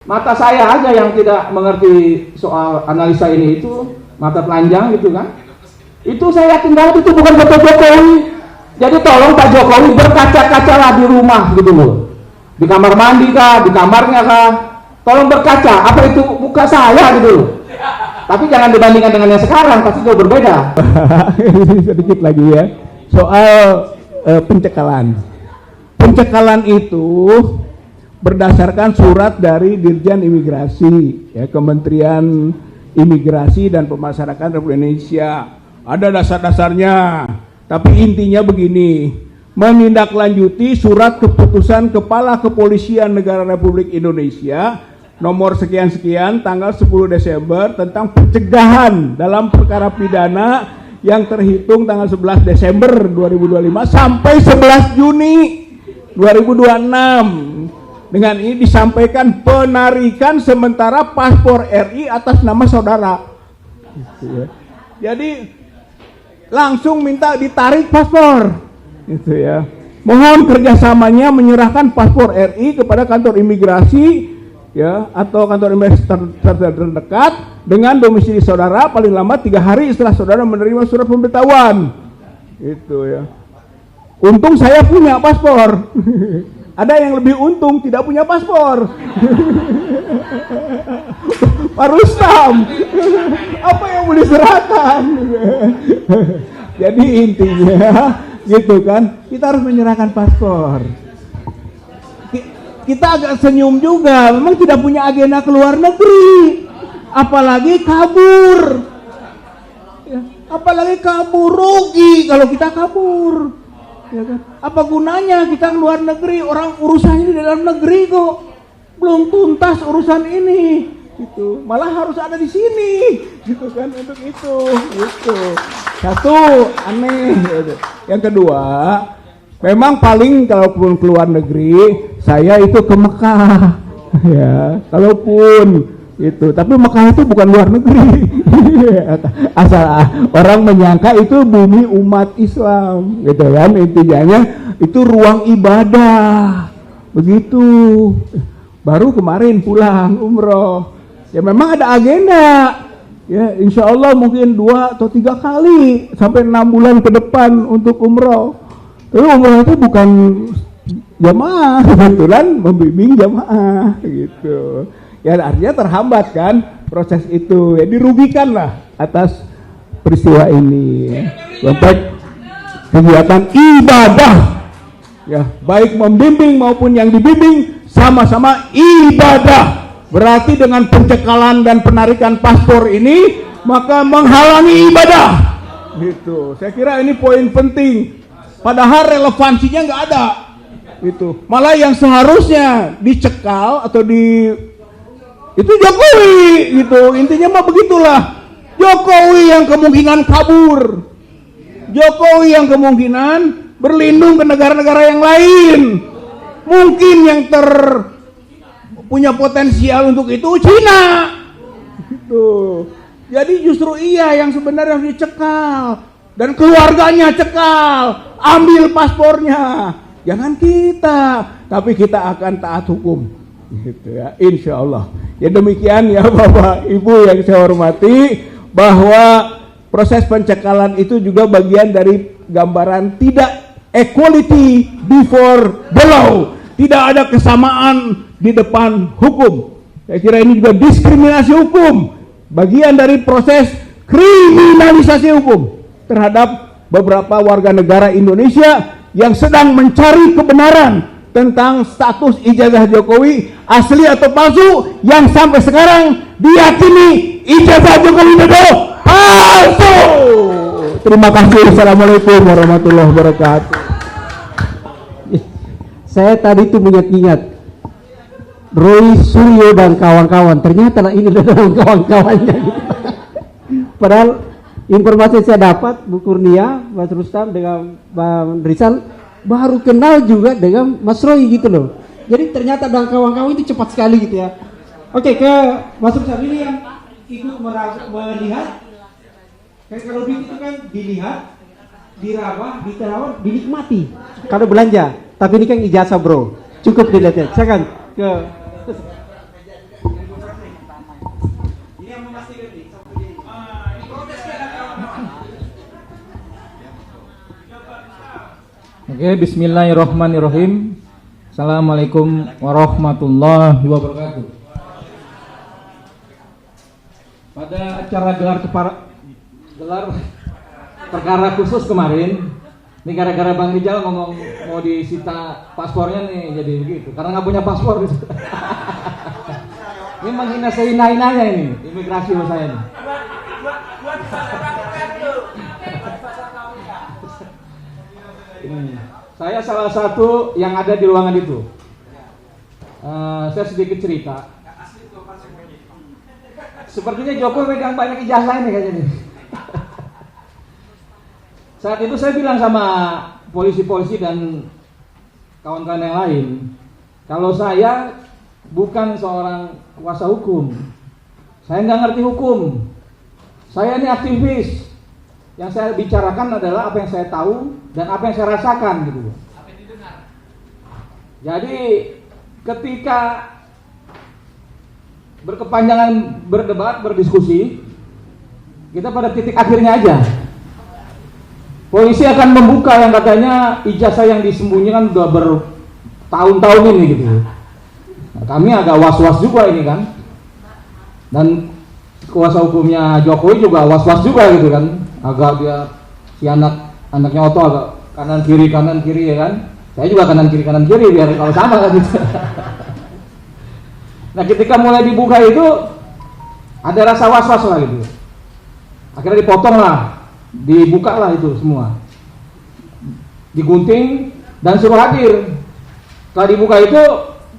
Mata saya aja yang tidak mengerti soal analisa ini, itu mata telanjang gitu kan. Itu saya yakin banget itu bukan foto Jokowi. Jadi tolong Pak Jokowi berkaca-kacalah di rumah gitu loh. Di kamar mandi kah, di kamarnya kah. Tolong berkaca, apa itu muka saya gitu loh. Tapi jangan dibandingkan dengan yang sekarang, pasti jauh berbeda. Sedikit lagi ya. Soal pencekalan. Pencekalan itu berdasarkan surat dari Dirjen Imigrasi, ya, Kementerian Imigrasi dan Pemasyarakatan Republik Indonesia. Ada dasar-dasarnya, tapi intinya begini: menindaklanjuti surat keputusan Kepala Kepolisian Negara Republik Indonesia nomor sekian-sekian tanggal 10 Desember tentang pencegahan dalam perkara pidana yang terhitung tanggal 11 Desember 2025 sampai 11 Juni 2026. Dengan ini disampaikan penarikan sementara paspor RI atas nama saudara. Gitu ya. Jadi langsung minta ditarik paspor. Gitu ya. Mohon kerjasamanya menyerahkan paspor RI kepada kantor imigrasi, ya, atau kantor imigrasi terdekat dengan domisili saudara paling lama 3 hari setelah saudara menerima surat pemberitahuan. Gitu ya. Untung saya punya paspor. Ada yang lebih untung tidak punya paspor. Pak Rustam, apa yang mau diserahkan? Jadi intinya gitu kan, kita harus menyerahkan paspor. Kita agak senyum juga, memang tidak punya agenda ke luar negeri, apalagi kabur. Apalagi kabur, rugi kalau kita kabur. Ya kan? Apa gunanya kita ke luar negeri, orang urusannya di dalam negeri kok, belum tuntas urusan ini, gitu. Malah harus ada di sini, gitu kan, untuk itu, gitu. Satu, aneh. Gitu. Yang kedua, memang paling kalaupun ke luar negeri, saya itu ke Mekah, ya, kalaupun itu, tapi Mekah itu bukan luar negeri. Asal orang menyangka itu bumi umat Islam, gitu kan. Intinya itu ruang ibadah, begitu. Baru kemarin pulang umroh, ya memang ada agenda, ya insya Allah mungkin 2 atau 3 kali sampai 6 bulan ke depan untuk umroh. Tapi umroh itu bukan jamaah, kebetulan membimbing jamaah, gitu. Ya artinya terhambat kan proses itu, ya dirugikan lah atas peristiwa ini. Untuk kegiatan ibadah, ya baik membimbing maupun yang dibimbing sama-sama ibadah. Berarti dengan pencekalan dan penarikan paspor ini maka menghalangi ibadah. Gitu. Saya kira ini poin penting. Padahal relevansinya nggak ada. Gitu. Malah yang seharusnya dicekal atau itu Jokowi, gitu. Intinya mah begitulah. Jokowi yang kemungkinan kabur. Jokowi yang kemungkinan berlindung ke negara-negara yang lain. Mungkin yang punya potensial untuk itu Cina. Gitu. Jadi justru ia yang sebenarnya harus dicekal dan keluarganya cekal, ambil paspornya. Jangan kita, tapi kita akan taat hukum. Gitu ya, insya Allah. Ya demikian ya Bapak Ibu yang saya hormati, bahwa proses pencekalan itu juga bagian dari gambaran tidak equality before the law, tidak ada kesamaan di depan hukum. Saya kira ini juga diskriminasi hukum, bagian dari proses kriminalisasi hukum terhadap beberapa warga negara Indonesia yang sedang mencari kebenaran tentang status ijazah Jokowi asli atau palsu, yang sampai sekarang diyakini ijazah Jokowi Dodo palsu. Terima kasih. Assalamualaikum warahmatullahi wabarakatuh. Saya tadi itu mengingat Roy Suryo dan kawan-kawan, ternyata ini adalah kawan-kawannya gitu. Padahal informasi saya dapat Bu Kurnia, Mas Rustam dengan Bang Rizal baru kenal juga dengan Mas Roy gitu loh. Jadi ternyata dan kawan-kawan itu cepat sekali gitu ya. Oke, ke Mas Rustam ini yang ikut melihat. Kayak kalau itu kan dilihat, diraba, diterawat, dinikmati. Kalau belanja, tapi ini kan ijazah bro, cukup dilihat ya. Silakan ke. Oke, bismillahirrahmanirrahim. Assalamualaikum warahmatullahi wabarakatuh. Pada acara gelar perkara khusus kemarin, ini gara-gara Bang Rijal ngomong mau disita paspornya nih, jadi begitu. Karena nggak punya paspor. Ini menghina sehina-hinanya ini, imigrasi saya ini. Saya salah satu yang ada di ruangan itu. Saya sedikit cerita. Sepertinya Jokowi megang banyak ijazah ini kayaknya. Saat itu saya bilang sama polisi-polisi dan kawan-kawan yang lain, kalau saya bukan seorang kuasa hukum, saya nggak ngerti hukum. Saya ini aktivis. Yang saya bicarakan adalah apa yang saya tahu dan apa yang saya rasakan gitu. Jadi ketika berkepanjangan berdebat, berdiskusi, kita pada titik akhirnya aja. Polisi akan membuka yang katanya ijazah yang disembunyikan sudah bertahun-tahun ini gitu. Nah, kami agak was-was juga ini kan. Dan kuasa hukumnya Jokowi juga was-was juga gitu kan. Agak dia si anaknya Otto agak kanan kiri ya kan. Saya juga kanan kiri biar kalau sama kan gitu. Nah ketika mulai dibuka itu ada rasa was-was lah gitu. Akhirnya dipotong lah, dibuka lah itu semua, digunting dan suruh hadir. Setelah dibuka itu,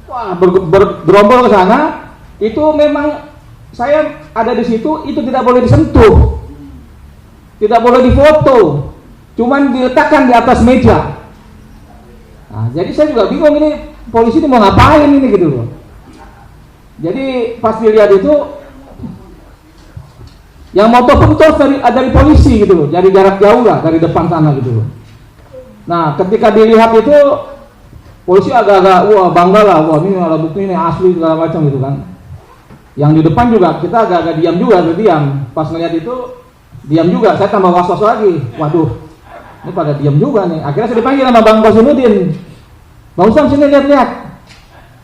wah bergerombol ke sana. Itu memang saya ada di situ, itu tidak boleh disentuh. Tidak boleh difoto, cuman diletakkan di atas meja. Nah, jadi saya juga bingung ini polisi ini mau ngapain ini gitu loh. Jadi pas dilihat itu, yang moto pun dari polisi gitu loh, dari jarak jauh lah dari depan sana gitu loh. Nah, ketika dilihat itu polisi agak-agak wah bangga lah, wah ini alat bukti ini asli segala macam gitu kan. Yang di depan juga kita agak-agak diam juga, diam. Pas ngelihat itu diam juga, saya tambah was-was lagi. Waduh, ini pada diam juga nih. Akhirnya saya dipanggil sama Bang Kosinudin. Bang Usam sini lihat-lihat.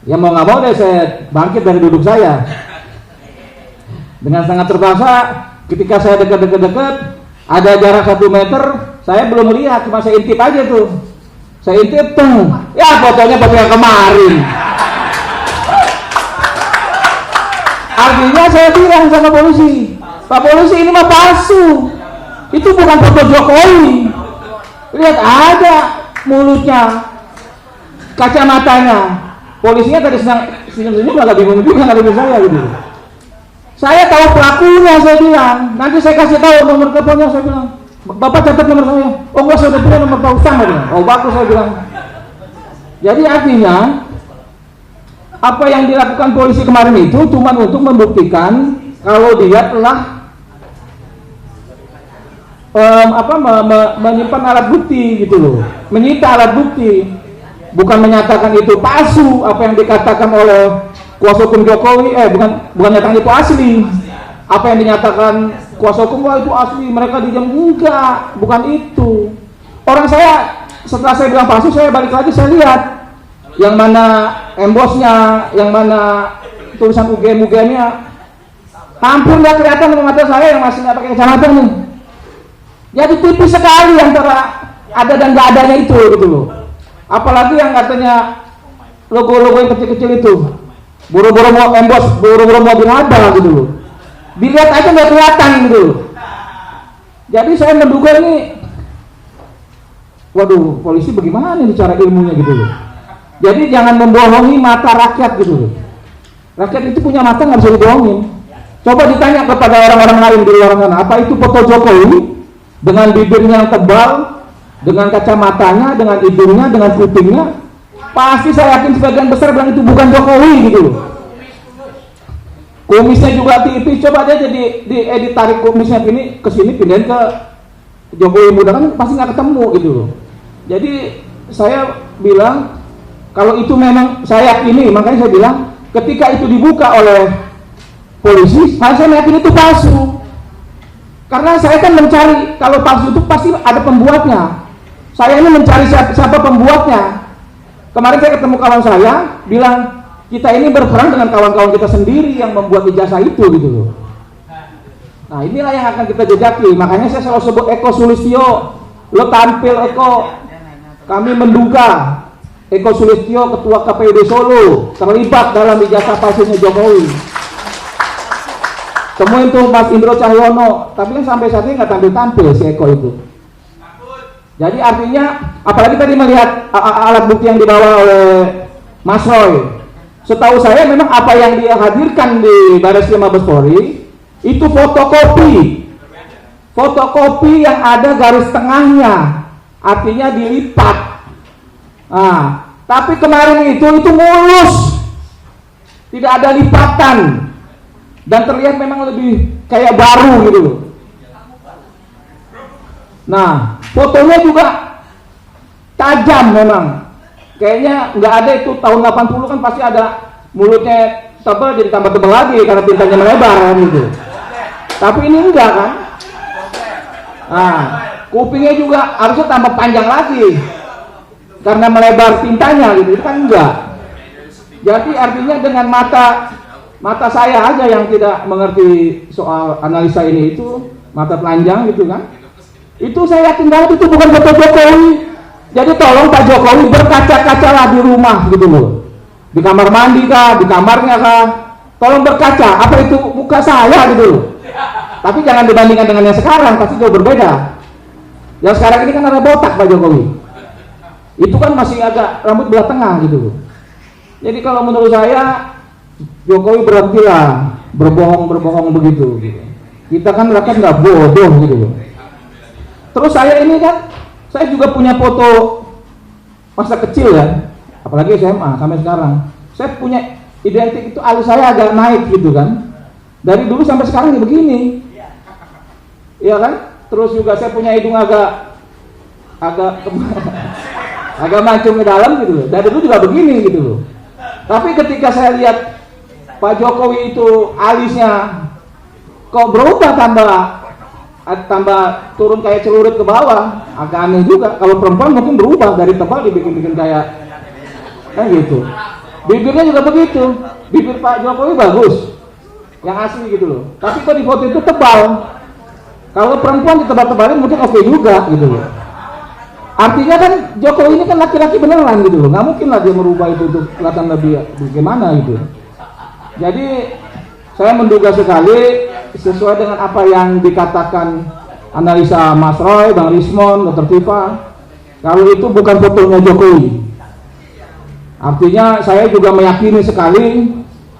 Ya mau nggak mau deh saya bangkit dari duduk saya. Dengan sangat terpaksa, ketika saya dekat, ada jarak 1 meter, saya belum melihat, cuma saya intip aja tuh. Saya intip tuh, ya fotonya foto yang kemarin. Artinya saya bilang sama polisi, Pak polisi ini mah palsu, itu bukan foto Jokowi. Lihat ada mulutnya, kacamatanya. Polisinya tadi senyum-senyum agak bingung juga ngadepin saya gitu. Saya tahu pelakunya, saya bilang. Nanti saya kasih tahu nomor teleponnya, saya bilang. Bapak catat nomor saya. Oh enggak, saya udah punya nomor Pak Usam, saya bilang. Oh bagus, saya bilang. Jadi artinya apa yang dilakukan polisi kemarin itu cuma untuk membuktikan kalau dia telah menyimpan alat bukti gitu loh, menyita alat bukti, bukan menyatakan itu palsu apa yang dikatakan oleh kuasa hukum Jokowi, bukan nyatakan itu asli, apa yang dinyatakan kuasa hukum wah itu asli, mereka diam, enggak, bukan itu. Orang saya setelah saya bilang palsu, saya balik lagi saya lihat yang mana embosnya, yang mana tulisan UGM-nya, hampir nggak kelihatan sama mata saya yang masih nggak pakai kacamata nih. Jadi tipis sekali antara ada dan nggak adanya itu gitu loh. Apalagi yang katanya logo-logo yang kecil-kecil itu, buru-buru mau embos, buru-buru mau diraba gitu loh. Dilihat aja nggak kelihatan gitu loh. Jadi saya menduga ini, waduh polisi bagaimana nih cara ilmunya gitu loh. Jadi jangan membohongi mata rakyat gitu loh. Rakyat itu punya mata nggak bisa dibohongin. Coba ditanya kepada orang-orang lain di luar sana, apa itu foto Jokowi dengan bibirnya yang tebal, dengan kacamatanya, dengan hidungnya, dengan kupingnya? Pasti saya yakin sebagian besar bilang itu bukan Jokowi gitu loh. Kumisnya juga tipis, coba aja diedit tarik kumisnya ini ke sini pindahin ke Jokowi muda kan pasti nggak ketemu gitu loh. Jadi saya bilang kalau itu memang saya yakini, makanya saya bilang ketika itu dibuka oleh polisi, saya meyakini itu palsu. Karena saya kan mencari, kalau palsu itu pasti ada pembuatnya. Saya ini mencari siapa pembuatnya. Kemarin saya ketemu kawan saya, bilang kita ini berperang dengan kawan-kawan kita sendiri yang membuat ijazah itu gitu loh. Nah inilah yang akan kita jejaki. Makanya saya selalu sebut Eko Sulistyo. Lo tampil Eko. Kami menduga Eko Sulistyo, Ketua KPUD Solo, terlibat dalam ijazah palsunya Jokowi. Temuin tuh Mas Indro Cahyono, tapi kan sampai saat ini nggak tampil-tampil si Eko itu. Jadi artinya, apalagi tadi melihat alat bukti yang dibawa oleh Mas Roy. Setahu saya memang apa yang dia hadirkan di Bareskrim Mabes Polri itu fotokopi yang ada garis tengahnya, artinya dilipat. Nah, tapi kemarin itu mulus, tidak ada lipatan. Dan terlihat memang lebih kayak baru gitu loh. Nah, fotonya juga tajam memang. Kayaknya nggak ada itu tahun 80 kan pasti ada mulutnya tebal jadi tambah tebal lagi karena tintanya melebar kan gitu. Tapi ini enggak kan? Nah, kupingnya juga harusnya tambah panjang lagi karena melebar tintanya gitu. Itu kan enggak. Jadi artinya dengan mata saya aja yang tidak mengerti soal analisa ini, itu mata telanjang gitu kan, itu saya yakin banget itu bukan foto Jokowi. Jadi tolong Pak Jokowi berkaca-kaca lah di rumah gitu loh, di kamar mandi kah, di kamarnya kah, tolong berkaca. Apa itu muka saya gitu loh. Tapi jangan dibandingkan dengan yang sekarang, pasti jauh berbeda. Yang sekarang ini kan ada botak Pak Jokowi, itu kan masih agak rambut belah tengah gitu loh. Jadi kalau menurut saya Jokowi berhentilah berbohong begitu gitu. Kita kan rakyat nggak bodoh gitu loh. Terus saya ini kan, saya juga punya foto masa kecil ya, apalagi SMA sampai sekarang. Saya punya identik itu, alis saya agak naik gitu kan. Dari dulu sampai sekarang begini. Iya kan? Terus juga saya punya hidung agak mancung ke dalam gitu loh. Dari dulu juga begini gitu loh. Tapi ketika saya lihat Pak Jokowi itu alisnya kok berubah, tambah turun kayak celurit ke bawah, agak aneh juga. Kalau perempuan mungkin berubah dari tebal dibikin kayak gitu. Bibirnya juga begitu, bibir Pak Jokowi bagus, yang asli gitu loh. Tapi kok di foto itu tebal. Kalau perempuan ditebal-tebalin mungkin oke juga gitu loh. Artinya kan Jokowi ini kan laki-laki beneran gitu loh, nggak mungkin lah dia merubah itu untuk kelihatan lebih bagaimana gitu. Jadi saya menduga sekali sesuai dengan apa yang dikatakan analisa Mas Roy, Bang Rismon, Dr. Tifa, kalau itu bukan fotonya Jokowi. Artinya saya juga meyakini sekali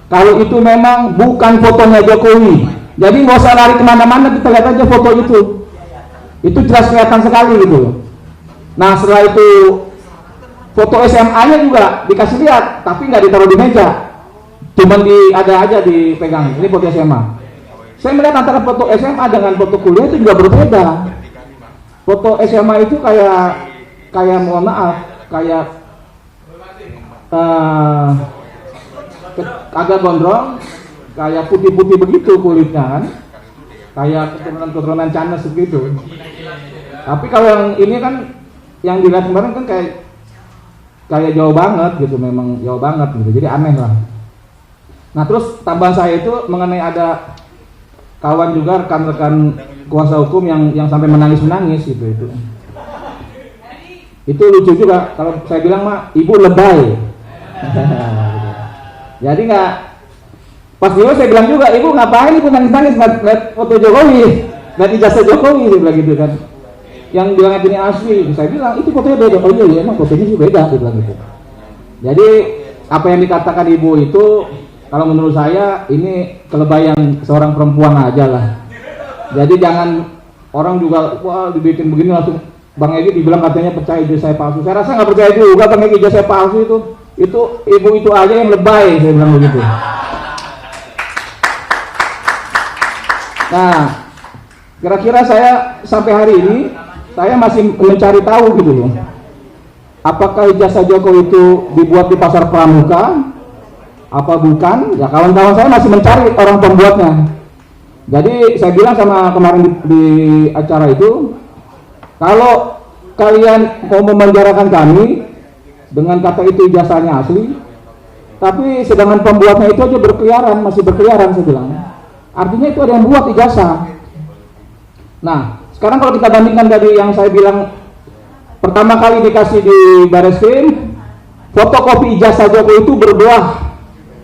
kalau itu memang bukan fotonya Jokowi. Jadi nggak usah lari kemana-mana, kita lihat aja foto itu. Itu jelas kelihatan sekali gitu. Nah setelah itu foto SMA-nya juga dikasih lihat, tapi nggak ditaruh di meja. Cuman ada aja dipegang, ini foto SMA. Saya melihat antara foto SMA dengan foto kuliah itu juga berbeda. Foto SMA itu kayak mohon maaf, kayak agak gondrong, kayak putih-putih begitu kulitnya kan, kayak keturunan Chinese begitu. Tapi kalau yang ini kan, yang dilihat kemarin kan kayak jauh banget gitu, memang jauh banget gitu, jadi aneh lah. Nah terus tambahan saya itu mengenai ada kawan juga, rekan-rekan kuasa hukum yang sampai menangis gitu. Itu lucu juga kalau saya bilang mah ibu lebay. Jadi nggak, pas dulu saya bilang juga, ibu ngapain ibu nangis-nangis lihat foto Jokowi, lihat ijazah Jokowi, saya bilang gitu kan. Yang bilang ini asli, saya bilang itu fotonya beda. Oh iya emang fotonya sih beda, dia bilang gitu. Jadi apa yang dikatakan ibu itu, kalau menurut saya ini kelebihan seorang perempuan aja lah. Jadi jangan orang juga wah dibikin begini langsung Bang Egy dibilang katanya percaya ijazah saya palsu. Saya rasa nggak percaya juga Bang Egy ijazah saya palsu itu ibu itu aja yang lebay, saya bilang begitu. Nah, kira-kira saya sampai hari ini saya masih mencari tahu gitu loh. Apakah ijazah Jokowi itu dibuat di pasar pramuka apa bukan, ya kawan-kawan saya masih mencari orang pembuatnya. Jadi saya bilang sama kemarin di acara itu, kalau kalian mau memenjarakan kami dengan kata itu ijazahnya asli, tapi sedangkan pembuatnya itu aja berkeliaran, masih berkeliaran, saya bilang. Artinya itu ada yang buat ijazah. Nah, sekarang kalau kita bandingkan dari yang saya bilang pertama kali dikasih di Bareskrim, fotokopi ijazah Jokowi itu berbuah,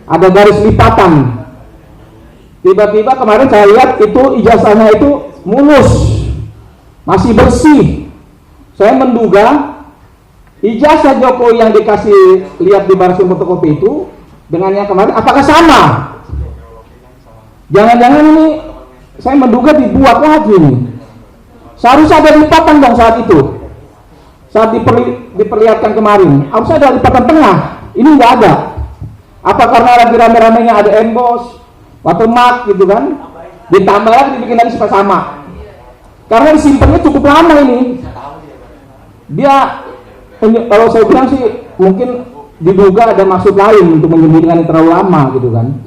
ada garis lipatan. Tiba-tiba kemarin saya lihat itu ijazahnya itu mulus, masih bersih. Saya menduga ijazah Jokowi yang dikasih lihat di Bareskrim fotokopi itu dengan yang kemarin apakah sama? Jangan-jangan ini saya menduga dibuat lagi nih. Seharusnya ada lipatan dong saat itu. Saat diperlihatkan kemarin, harusnya ada lipatan tengah. Ini nggak ada. Apa karena lagi rame-ramenya ada emboss, watermark gitu kan? Ditambah lagi dibikin lagi supaya sama. Karena disimpannya cukup lama ini. Dia, kalau saya bilang sih mungkin diduga ada maksud lain untuk menyembunyikan terlalu lama gitu kan.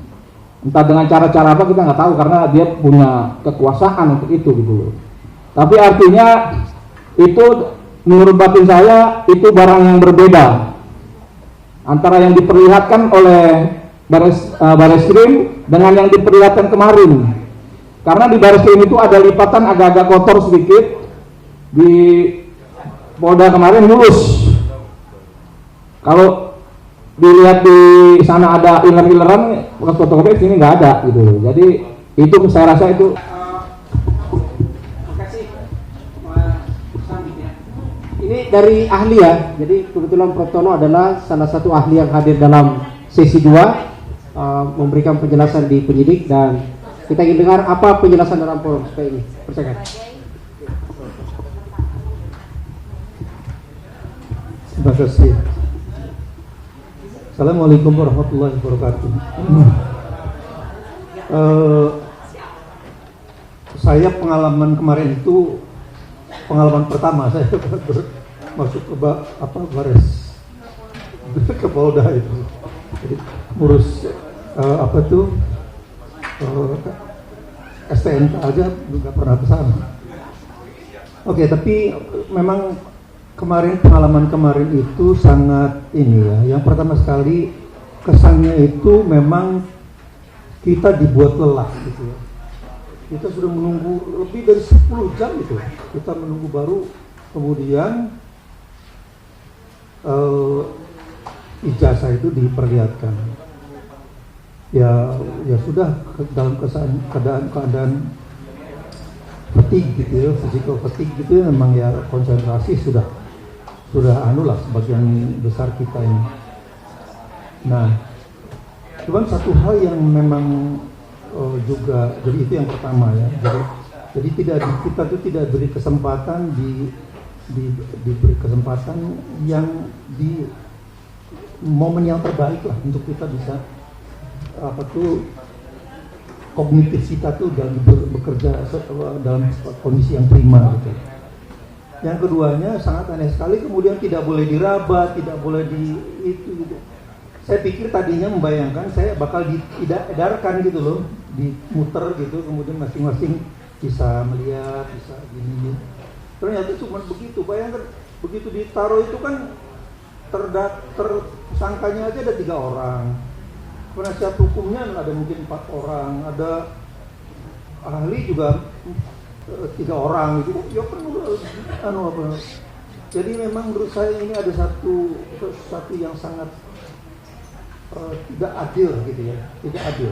Entah dengan cara-cara apa kita nggak tahu, karena dia punya kekuasaan untuk itu gitu. Tapi artinya itu menurut batin saya itu barang yang berbeda antara yang diperlihatkan oleh Bareskrim dengan yang diperlihatkan kemarin. Karena di Bareskrim itu ada lipatan agak-agak kotor sedikit, di Polda kemarin mulus. Kalau dilihat di sana ada iler-ileran bekas fotokopi, sini nggak ada gitu. Jadi itu saya rasa itu. Ini dari ahli ya, jadi kebetulan Prof. Tono adalah salah satu ahli yang hadir dalam sesi 2, memberikan penjelasan di penyidik, dan kita ingin dengar apa penjelasan dalam forum supaya ini. Persilakan. Terima kasih. Assalamualaikum warahmatullahi wabarakatuh. Saya pengalaman kemarin itu pengalaman pertama saya masuk ke Bares ke Polda itu. Jadi ngurus STNK aja nggak pernah ke sana. Oke, tapi memang pengalaman kemarin itu sangat ini ya. Yang pertama sekali kesannya itu memang kita dibuat lelah gitu ya. Kita sudah menunggu lebih dari 10 jam gitu. Kita menunggu baru kemudian ijazah itu diperlihatkan. Ya sudah dalam keadaan fatigue gitu ya, physical fatigue gitu ya, memang ya konsentrasi sudah anulah sebagian besar kita ini. Nah, cuman satu hal yang memang juga, jadi itu yang pertama ya. Jadi kita tuh tidak beri kesempatan diberi kesempatan yang di momen yang terbaik lah untuk kita bisa kognitif kita tuh dan bekerja dalam kondisi yang prima gitu. Yang keduanya sangat aneh sekali, kemudian tidak boleh diraba, tidak boleh itu gitu. Saya pikir tadinya membayangkan saya bakal diedarkan gitu loh, dimuter gitu, kemudian masing-masing bisa melihat, bisa gini. Ternyata cuma begitu. Bayangkan begitu ditaruh itu kan tersangkanya aja ada 3 orang. Penasihat hukumnya ada mungkin 4 orang, ada ahli juga 3 orang gitu. Ya kan Jadi memang menurut saya ini ada sesuatu yang sangat tidak adil gitu ya, tidak adil,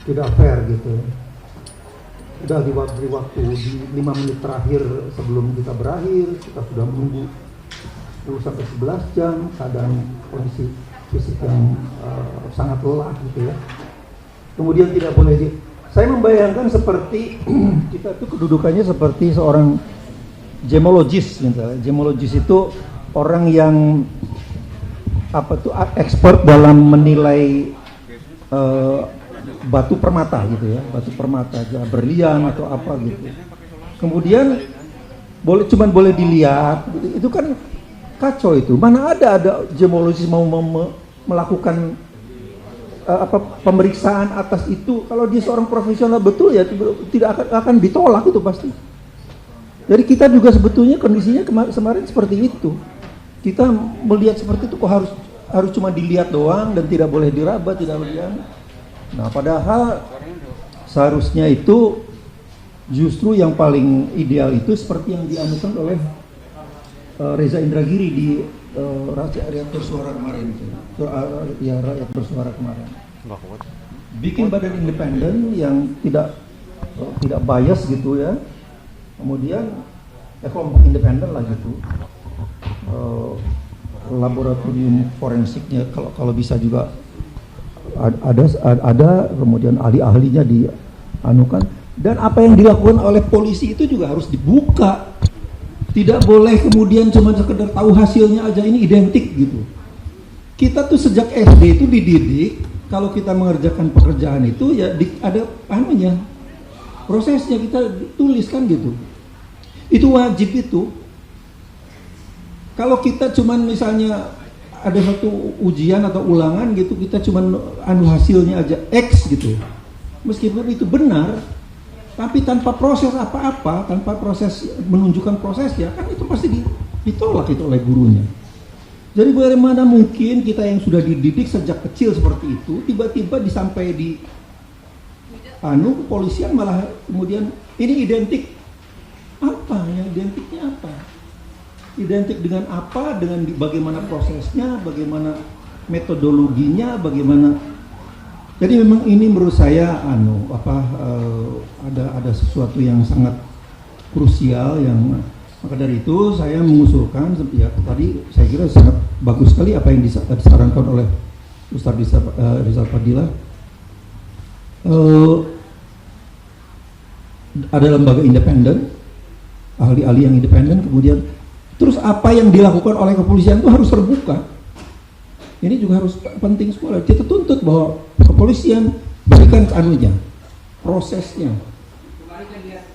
tidak fair gitu. Sudah diberi waktu di 5 menit terakhir sebelum kita berakhir, kita sudah menunggu 10-11 jam, keadaan kondisi fisik yang sangat lelah gitu ya. Kemudian tidak boleh saya membayangkan seperti kita itu kedudukannya seperti seorang gemologis misalnya. Gemologis itu orang yang expert dalam menilai batu permata gitu ya, batu permata, berlian atau apa gitu. Kemudian cuman boleh dilihat, itu kan kacau itu. Mana ada gemologis mau melakukan pemeriksaan atas itu, kalau dia seorang profesional betul ya tidak akan ditolak itu pasti. Jadi kita juga sebetulnya kondisinya kemarin seperti itu. Kita melihat seperti itu kok harus cuma dilihat doang dan tidak boleh diraba, tidak boleh. Nah, padahal seharusnya itu justru yang paling ideal itu seperti yang dianukan oleh Reza Indragiri di Rakyat Bersuara kemarin itu. Ya, Rakyat Bersuara kemarin. Bikin badan independen yang tidak bias gitu ya. Kemudian kelompok independen lah gitu. Laboratorium forensiknya kalau bisa juga ada kemudian ahli-ahlinya dianukan, dan apa yang dilakukan oleh polisi itu juga harus dibuka. Tidak boleh kemudian cuma sekedar tahu hasilnya aja ini identik gitu. Kita tuh sejak SD itu dididik kalau kita mengerjakan pekerjaan itu ya ada anunya, prosesnya kita tuliskan gitu. Itu wajib itu. Kalau kita cuman misalnya ada satu ujian atau ulangan gitu, kita cuman hasilnya aja X gitu. Meskipun itu benar, tapi tanpa proses apa-apa, tanpa proses menunjukkan prosesnya, kan itu pasti ditolak itu oleh gurunya. Jadi bagaimana mungkin kita yang sudah dididik sejak kecil seperti itu, tiba-tiba disampai di kepolisian malah kemudian ini identik apa? Yang identiknya apa? Identik dengan apa? Dengan bagaimana prosesnya, bagaimana metodologinya, bagaimana. Jadi memang ini menurut saya ada sesuatu yang sangat krusial yang maka dari itu saya mengusulkan ya tadi saya kira sangat bagus sekali apa yang disarankan oleh Ustaz Rizal Fadilah. Ada lembaga independen, ahli-ahli yang independen, kemudian terus apa yang dilakukan oleh kepolisian itu harus terbuka. Ini juga harus penting sekali. Kita tuntut bahwa kepolisian berikan prosesnya. Kemarin kan lihat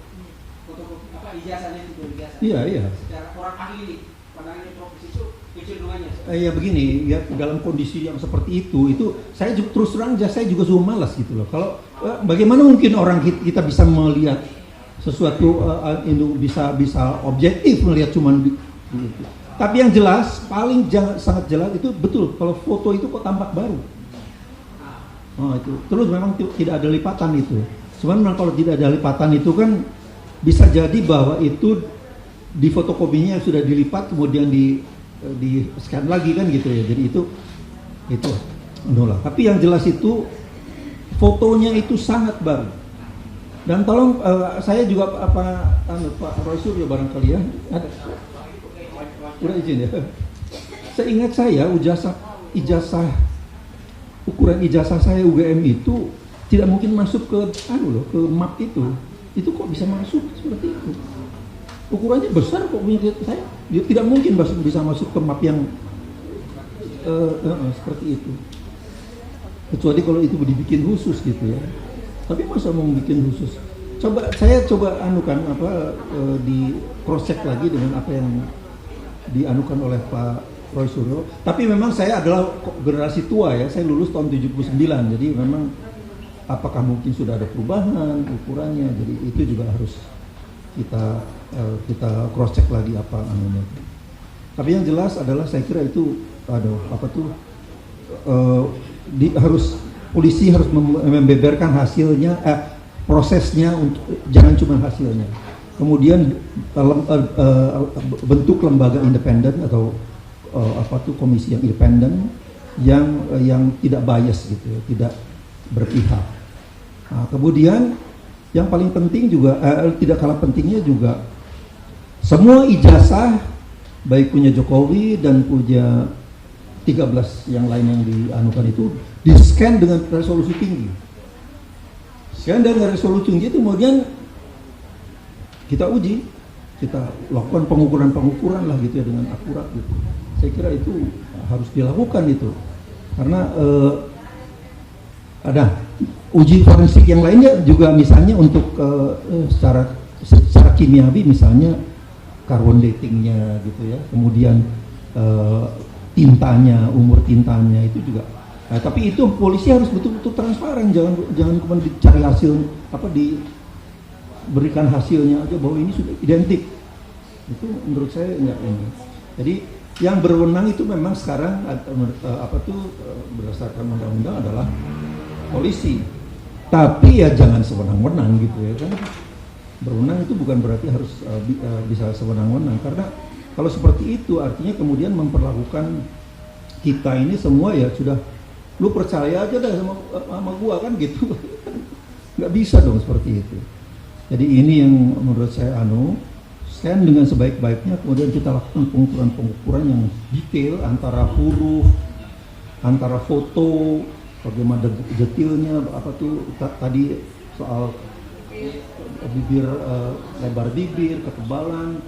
fotokopi ijazahnya itu Iya. Secara orang ahli pandangannya profesi itu kecenderungannya. Ya begini, ya dalam kondisi yang seperti itu saya juga, terus terang saya juga suka malas gitu loh. Kalau bagaimana mungkin orang kita bisa melihat sesuatu itu bisa objektif melihat cuman gitu. Tapi yang jelas, sangat jelas itu betul. Kalau foto itu kok tampak baru. Itu terus memang tidak ada lipatan itu. Sebenarnya kalau tidak ada lipatan itu kan bisa jadi bahwa itu di fotokopinya sudah dilipat kemudian di scan lagi kan gitu ya. Jadi itu Tapi yang jelas itu fotonya itu sangat baru. Dan tolong saya juga Pak Roy Suryo barangkali ya ada. Udah izin ya. Seingat saya ukuran ijazah saya UGM itu tidak mungkin masuk ke ke map itu. Itu kok bisa masuk seperti itu? Ukurannya besar kok punya saya. Dia tidak mungkin bisa masuk ke map yang seperti itu. Kecuali kalau itu dibikin khusus gitu ya. Tapi masa mau bikin khusus? Saya coba di cross check lagi dengan apa yang dianukan oleh Pak Roy Suryo. Tapi memang saya adalah generasi tua ya, saya lulus tahun 79. Jadi memang apakah mungkin sudah ada perubahan ukurannya? Jadi itu juga harus kita cross check lagi apa anunya. Tapi yang jelas adalah saya kira itu polisi harus membeberkan hasilnya, prosesnya untuk jangan cuma hasilnya. Kemudian bentuk lembaga independen atau komisi yang independen yang tidak bias gitu ya, tidak berpihak. Nah, kemudian yang paling penting juga tidak kalah pentingnya juga semua ijazah baik punya Jokowi dan punya 13 yang lain yang dianukan itu di-scan dengan resolusi tinggi. Scan dengan resolusi tinggi itu kemudian kita uji, kita lakukan pengukuran lah gitu ya dengan akurat gitu. Saya kira itu harus dilakukan itu, karena ada uji forensik yang lainnya juga misalnya untuk secara kimiawi misalnya carbon datingnya gitu ya, kemudian tintanya, umur tintanya itu juga Nah, tapi itu polisi harus betul-betul transparan, jangan kemudian dicari hasil diberikan hasilnya aja bahwa ini sudah identik. Itu menurut saya enggak ini. Jadi yang berwenang itu memang sekarang berdasarkan undang-undang adalah polisi. Tapi ya jangan sewenang-wenang gitu ya kan. Berwenang itu bukan berarti harus bisa sewenang-wenang, karena kalau seperti itu artinya kemudian memperlakukan kita ini semua ya sudah, lu percaya aja dah sama gua kan gitu. Nggak bisa dong seperti itu. Jadi ini yang menurut saya scan dengan sebaik-baiknya, kemudian kita lakukan pengukuran yang detail antara huruf, antara foto, bagaimana detailnya tadi soal bibir, lebar bibir, ketebalan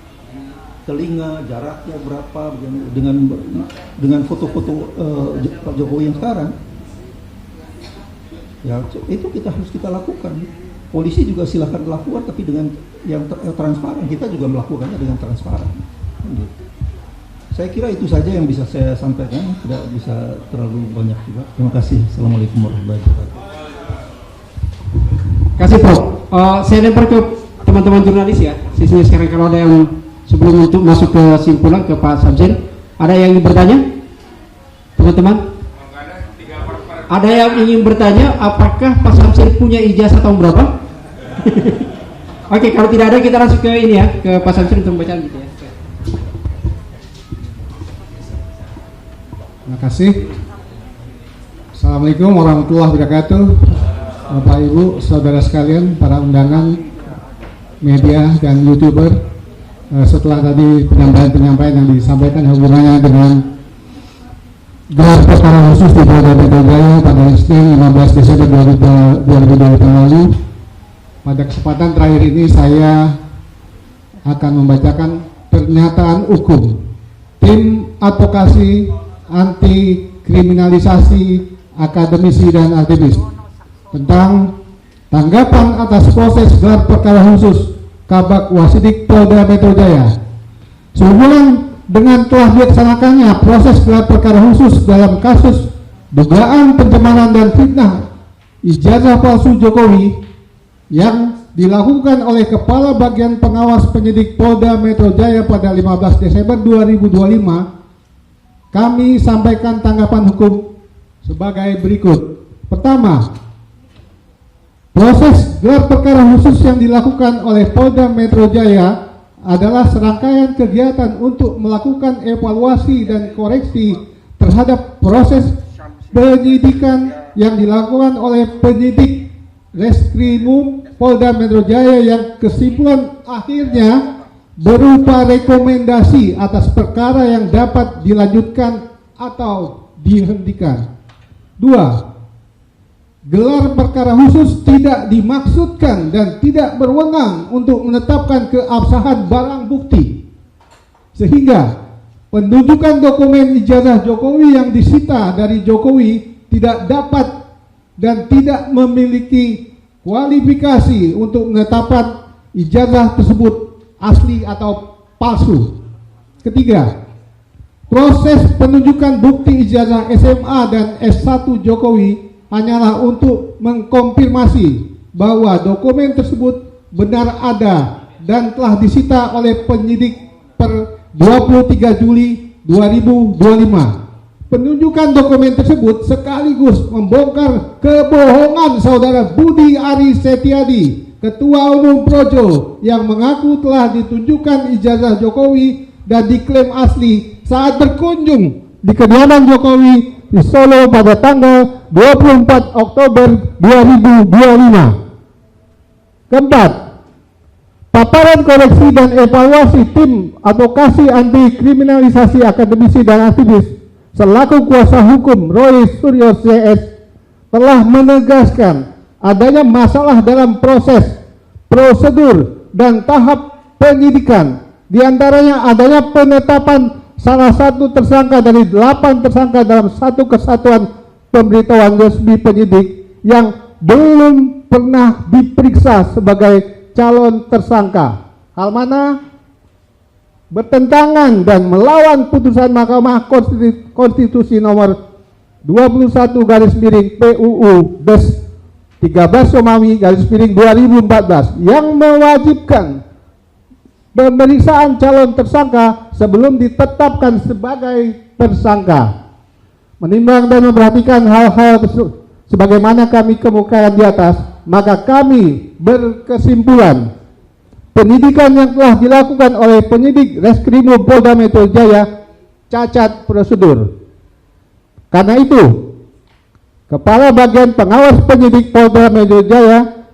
telinga, jaraknya berapa, dengan foto-foto Pak Jokowi yang sekarang. Ya itu harus kita lakukan. Polisi juga silakan melakukan, tapi dengan yang transparan. Kita juga melakukannya dengan transparan. Gitu. Saya kira itu saja yang bisa saya sampaikan, tidak bisa terlalu banyak juga. Terima kasih. Assalamualaikum warahmatullahi wabarakatuh. Kasih Prof. Saya lempar ke teman-teman jurnalis ya. Sisinya sekarang kalau ada yang sebelum untuk masuk ke simpulan ke Pak Samsin, ada yang ingin bertanya? Teman-teman? Ada yang ingin bertanya apakah Pak Samsin punya ijazah tahun berapa? Oke, kalau tidak ada kita langsung ke ini ya, ke Pak Samsin untuk membacaan gitu ya. Terima kasih. Assalamualaikum warahmatullahi wabarakatuh. Bapak Ibu, saudara sekalian, para undangan, media dan YouTuber. Setelah tadi penyampaian yang disampaikan hubungannya dengan gelar perkara khusus di Polda Metro Jaya pada Senin 15 Desember 2020 lalu. Pada kesempatan terakhir ini saya akan membacakan pernyataan hukum Tim Advokasi Anti Kriminalisasi Akademisi dan Aktivis tentang tanggapan atas proses gelar perkara khusus Kabak Wasidik Polda Metro Jaya. Sehubungan dengan telah dilaksanakannya proses gelar perkara khusus dalam kasus dugaan pencemaran dan fitnah ijazah palsu Jokowi yang dilakukan oleh Kepala Bagian Pengawas Penyidik Polda Metro Jaya pada 15 Desember 2025, kami sampaikan tanggapan hukum sebagai berikut. Pertama, proses gelar perkara khusus yang dilakukan oleh Polda Metro Jaya adalah serangkaian kegiatan untuk melakukan evaluasi dan koreksi terhadap proses penyidikan yang dilakukan oleh penyidik Reskrimum Polda Metro Jaya yang kesimpulan akhirnya berupa rekomendasi atas perkara yang dapat dilanjutkan atau dihentikan. 2. Gelar perkara khusus tidak dimaksudkan dan tidak berwenang untuk menetapkan keabsahan barang bukti, sehingga penunjukan dokumen ijazah Jokowi yang disita dari Jokowi tidak dapat dan tidak memiliki kualifikasi untuk menetapkan ijazah tersebut asli atau palsu. Ketiga, proses penunjukan bukti ijazah SMA dan S1 Jokowi hanyalah untuk mengkonfirmasi bahwa dokumen tersebut benar ada dan telah disita oleh penyidik per 23 Juli 2025. Penunjukan dokumen tersebut sekaligus membongkar kebohongan saudara Budi Aris Setiadi, Ketua Umum Projo, yang mengaku telah ditunjukkan ijazah Jokowi dan diklaim asli saat berkunjung di kediaman Jokowi di Solo pada tanggal 24 Oktober 2025. Keempat, paparan koreksi dan evaluasi tim advokasi anti kriminalisasi akademisi dan aktivis selaku kuasa hukum Roy Suryo CS telah menegaskan adanya masalah dalam proses, prosedur, dan tahap penyidikan. Di antaranya adanya penetapan salah satu tersangka dari 8 tersangka dalam satu kesatuan pemberitahuan resmi penyidik yang belum pernah diperiksa sebagai calon tersangka, hal mana bertentangan dan melawan putusan Mahkamah Konstitusi nomor 21/PUU Des 13 Romawi/2014 yang mewajibkan pemeriksaan calon tersangka sebelum ditetapkan sebagai tersangka. Menimbang dan memperhatikan hal-hal sebagaimana kami kemukakan di atas, maka kami berkesimpulan penyidikan yang telah dilakukan oleh penyidik Reskrimum Polda Metro Jaya cacat prosedur. Karena itu, Kepala Bagian Pengawas Penyidik Polda Metro Jaya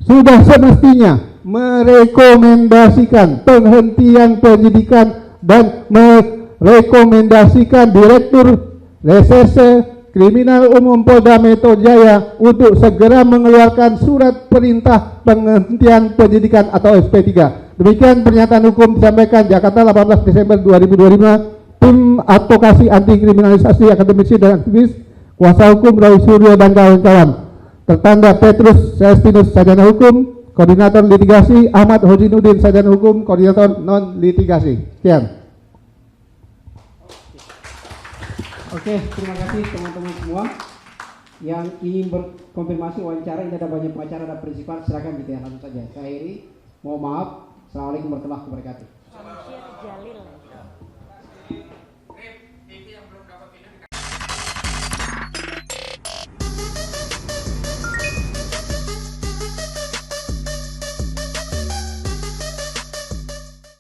sudah semestinya merekomendasikan penghentian penyidikan dan merekomendasikan Direktur Reserse Kriminal Umum Polda Metro Jaya untuk segera mengeluarkan surat perintah penghentian penyidikan atau SP3. Demikian pernyataan hukum disampaikan Jakarta 18 Desember 2025. Tim Advokasi Anti Kriminalisasi Akademisi dan Aktivis, Kuasa Hukum Roy Suryo dan kawan-kawan. Tertanda Petrus Celestinus, Sarjana Hukum, Koordinator Litigasi, Ahmad Hojinuddin, Sarjana Hukum, Koordinator Non Litigasi. Sekian. Oke, terima kasih teman-teman semua yang ingin berkonfirmasi wawancara. Ini ada banyak pengacara dan prinsipal, silakan gitu ya, langsung saja. Saya Heri, mohon maaf. Assalamualaikum warahmatullahi wabarakatuh. Syamsir Jalil.